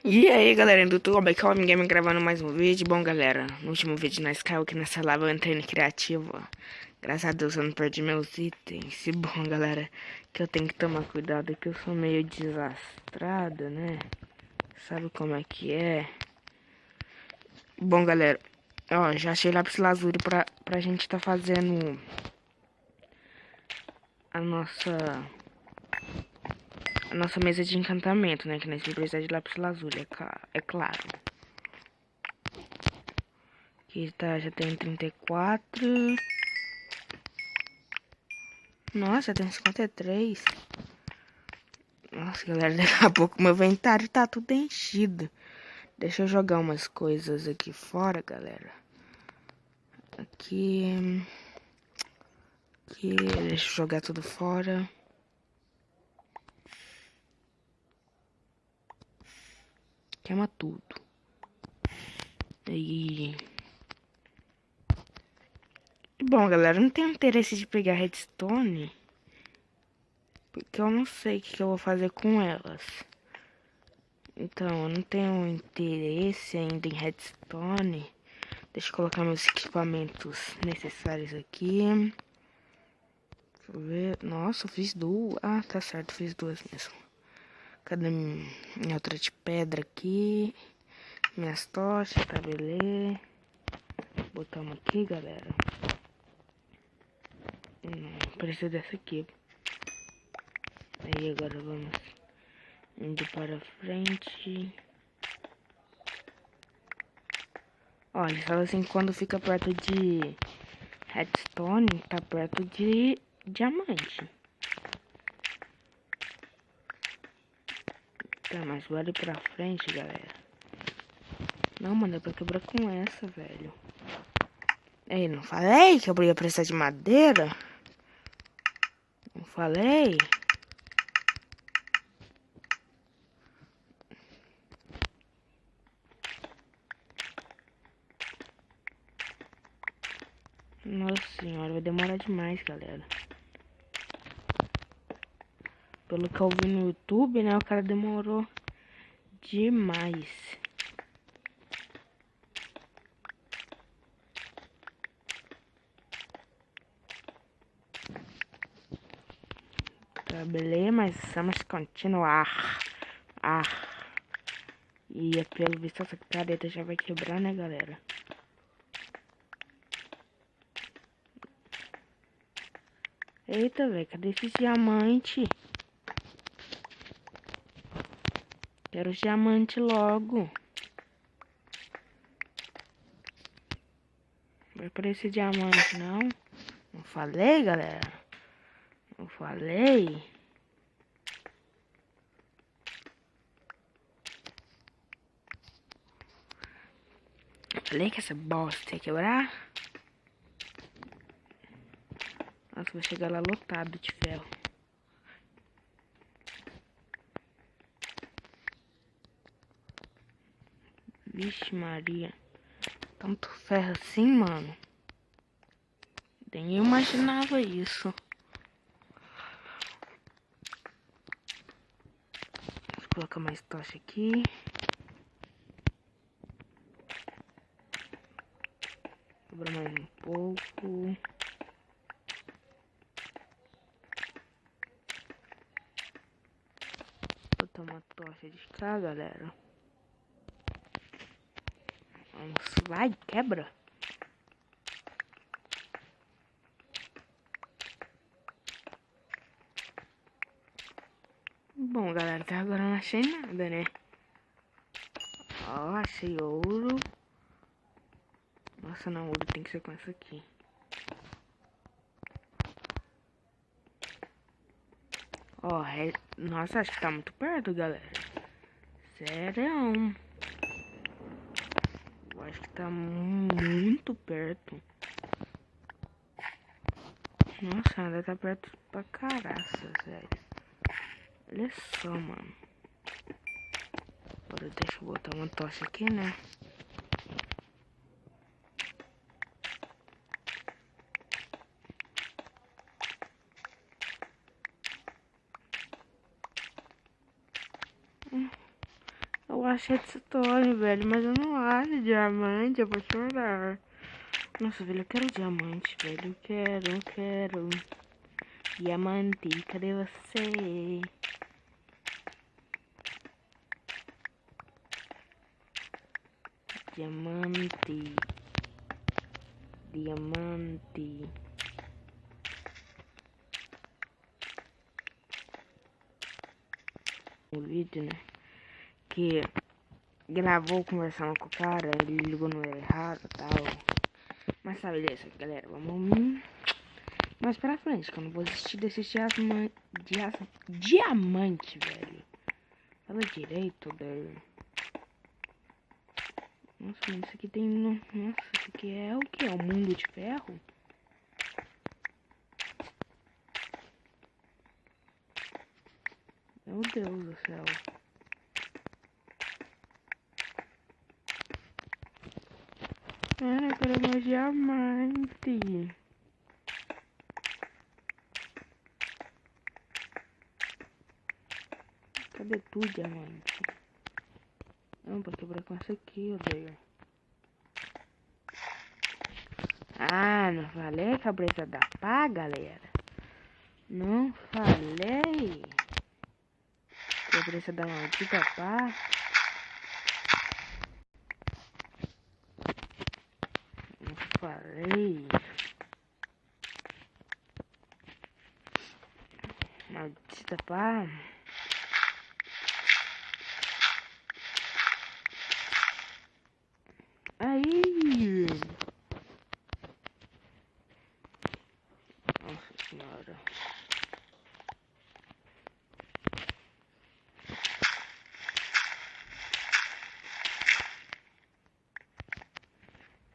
E aí galera do YouTube, aqui é o Homem Gamer gravando mais um vídeo. Bom galera, no último vídeo nós caiu aqui nessa lava, eu entrei no criativo, ó. Graças a Deus eu não perdi meus itens. E bom galera, que eu tenho que tomar cuidado, que eu sou meio desastrado, né? Sabe como é que é? Bom galera, ó, já achei lápis lazuli pra gente tá fazendo a nossa mesa de encantamento, né? Que nós vamos precisar de lápis lazuli, é claro. Aqui tá, já tem 34. Nossa, tem 53. Nossa, galera, daqui a pouco meu inventário tá tudo enchido. Deixa eu jogar umas coisas aqui fora, galera. Aqui. Aqui, deixa eu jogar tudo fora. Queima tudo. E... Bom, galera, eu não tenho interesse de pegar redstone. Porque eu não sei o que eu vou fazer com elas. Então, eu não tenho interesse ainda em redstone. Deixa eu colocar meus equipamentos necessários aqui. Deixa eu ver. Nossa, eu fiz duas. Ah, tá certo, fiz duas mesmo. Cadê minha outra de pedra aqui? Minhas tochas, tá beleza. Botamos aqui, galera. Precisa dessa aqui. Aí agora vamos indo para frente. Olha, fala assim, quando fica perto de redstone, tá perto de diamante. Tá, mas bora ir pra frente, galera. Não, mano, é pra quebrar com essa, velho. Ei, não falei que eu ia precisar de madeira? Não falei? Nossa senhora, vai demorar demais, galera. Pelo que eu vi no YouTube, né, o cara demorou demais. Tá, beleza, mas vamos continuar. Ah, e pelo visto essa careta já vai quebrar, né, galera? Eita, velho, cadê esse diamante? Quero os diamantes logo. Vai por esse diamante, não? Não falei, galera? Não falei? Falei que essa bosta ia quebrar? Nossa, vou chegar lá lotado de ferro. Vixe Maria. Tanto ferro assim, mano. Nem eu imaginava isso. Vou colocar mais tocha aqui. Sobra mais um pouco. Vou botar uma tocha de cá, galera. Vamos, vai, quebra. Bom, galera, até agora eu não achei nada, né? Ó, achei ouro. Nossa, não, ouro tem que ser com essa aqui. Ó, nossa, acho que tá muito perto, galera. Sério? Eu acho que tá muito perto. Nossa, ainda tá perto pra caraças, velho. Olha só, mano. Agora deixa eu botar uma tocha aqui, né? Eu achei de stone, velho. Mas eu não acho diamante, eu vou chorar. Nossa, velho, eu quero diamante, velho. Eu quero. Diamante, cadê você? Diamante. Diamante. O vídeo, né? Que gravou conversando com o cara, ele ligou no errado e tal. Mas sabe dessa, galera, vamos mais pra frente, que eu não vou desistir desse diamante, velho. Fala direito, velho. Nossa, mas isso aqui tem... Nossa, isso aqui é o que? É o mundo de ferro? Meu Deus do céu. Eu quero mais diamante. Cadê tu, diamante? Não, pra quebrar com essa aqui, eu odeio. Ah, não falei que a presa da pá, galera? Não falei que a presa da maldita pá? Não falei. Maldita pá. Aí. Nossa senhora.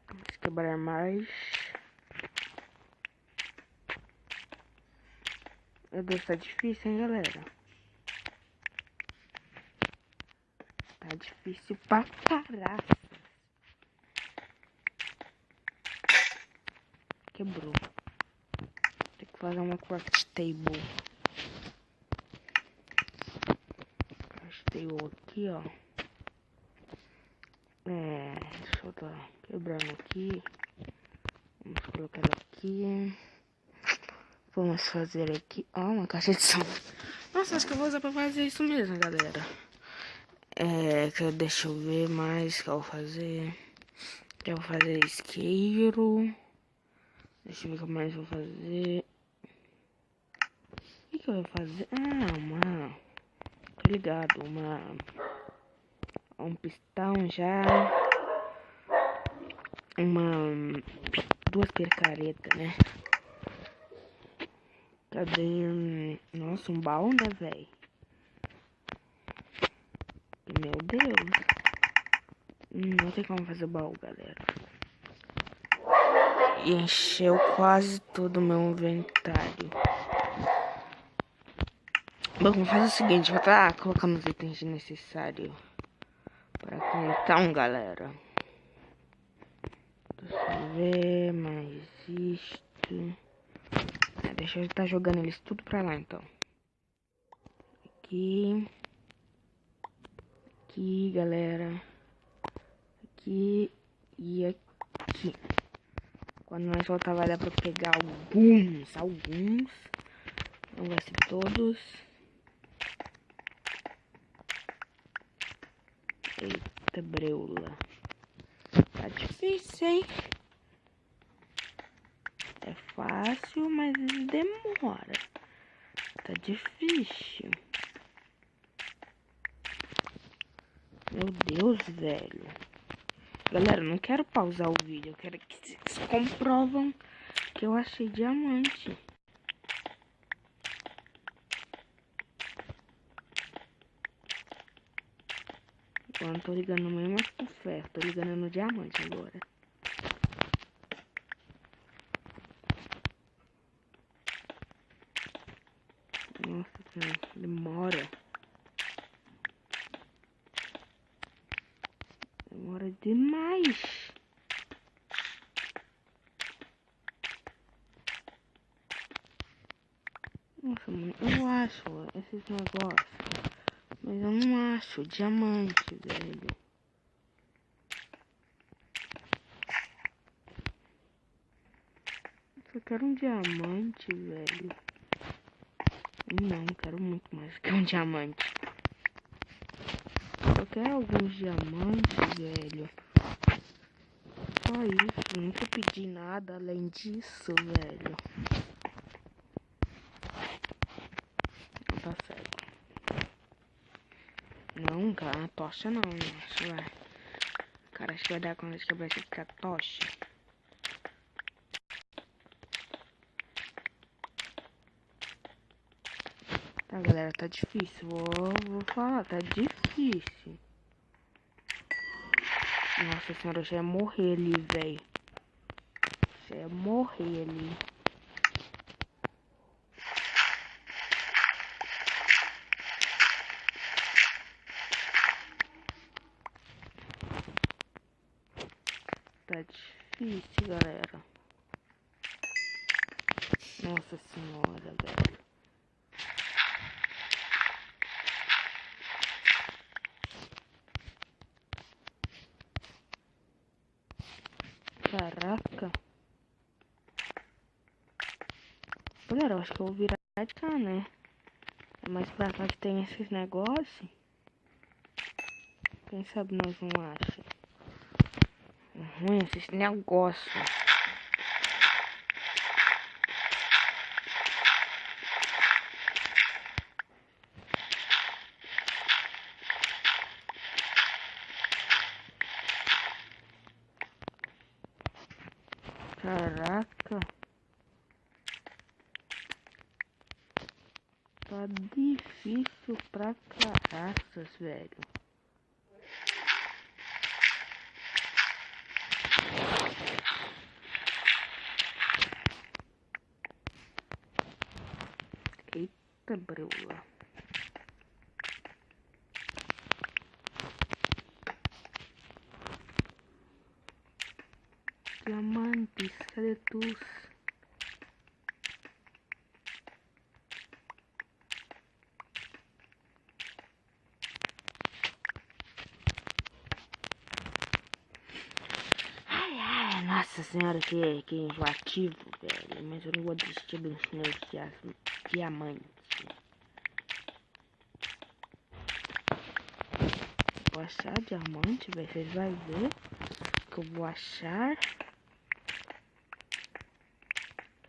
Vamos quebrar mais. Meu Deus, tá difícil, hein, galera? Tá difícil pra caralho. Quebrou. Tem que fazer uma craft table. Craft table aqui, ó. Deixa eu tá quebrando aqui. Vamos colocar aqui. Vamos fazer aqui. Ó, uma caixa de som. Nossa, acho que eu vou usar pra fazer isso mesmo, galera. Deixa eu ver mais que eu vou fazer. Eu vou fazer isqueiro. Deixa eu ver o que mais eu vou fazer. O que eu vou fazer? Ah, tô ligado, um pistão já. Duas picaretas, né? Cadê? Nossa, um baú, né, velho? Meu Deus. Não tem como fazer baú, galera. E encheu quase todo o meu inventário. Bom, vamos fazer o seguinte. Vou estar colocando os itens necessários para contar, galera. Deixa eu ver mais isto. Deixa eu estar jogando eles tudo pra lá, então. Aqui, galera. Aqui e aqui. Quando nós voltar vai dar pra pegar alguns. Não vai ser todos. Eita, breula. Tá difícil, hein? É fácil, mas demora. Tá difícil. Meu Deus, velho. Galera, não quero pausar o vídeo. Eu quero que vocês comprovam que eu achei diamante. Eu não tô ligando mesmo pro ferro. Tô ligando no diamante agora. Nossa, cara, demora. Demora demais. Nossa, mano, eu acho esses negócios Mas eu não acho diamante, velho. Eu quero um diamante, velho. Não, quero muito mais que um diamante. Eu quero alguns diamantes, velho. Só isso, nunca pedi nada além disso, velho. Não tá certo. Não, cara, tocha não, nossa, vai. Cara, acho que vai dar conta de quebrar isso aqui com a tocha. Tá, galera, tá difícil. Vou falar, tá difícil. Nossa senhora, eu já ia morrer ali, velho. Já ia morrer ali. Tá difícil, galera. Nossa senhora, velho. Caraca. Galera, eu acho que eu vou virar de cá, né? É mais pra cá que tem esses negócios. Quem sabe nós não acha. Ruim esses negócios. Caraca. Tá difícil pra caracas, velho. Eita, breula. Diamantes, cadê tu? Nossa senhora, que enjoativo, velho. Mas eu não vou desistir dos meus diamantes. Vou achar diamante, velho. Vocês vão ver que eu vou achar.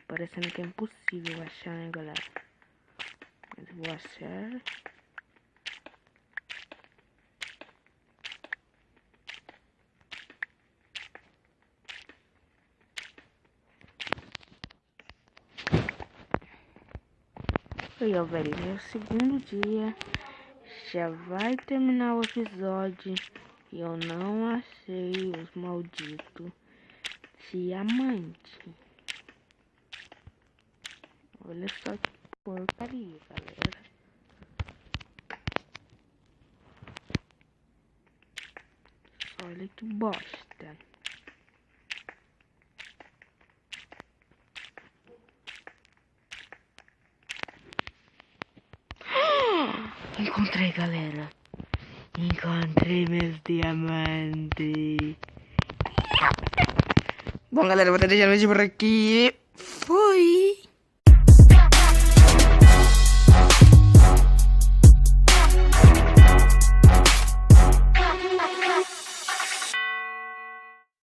Parecendo que é impossível achar, né, galera? Mas eu vou achar. Aí, ó, velho, é o segundo dia, já vai terminar o episódio e eu não achei os malditos diamantes. Olha só que porcaria, galera. Olha que bosta. Encontrei, galera. Encontrei meus diamantes. Bom, galera, vou deixar o vídeo por aqui.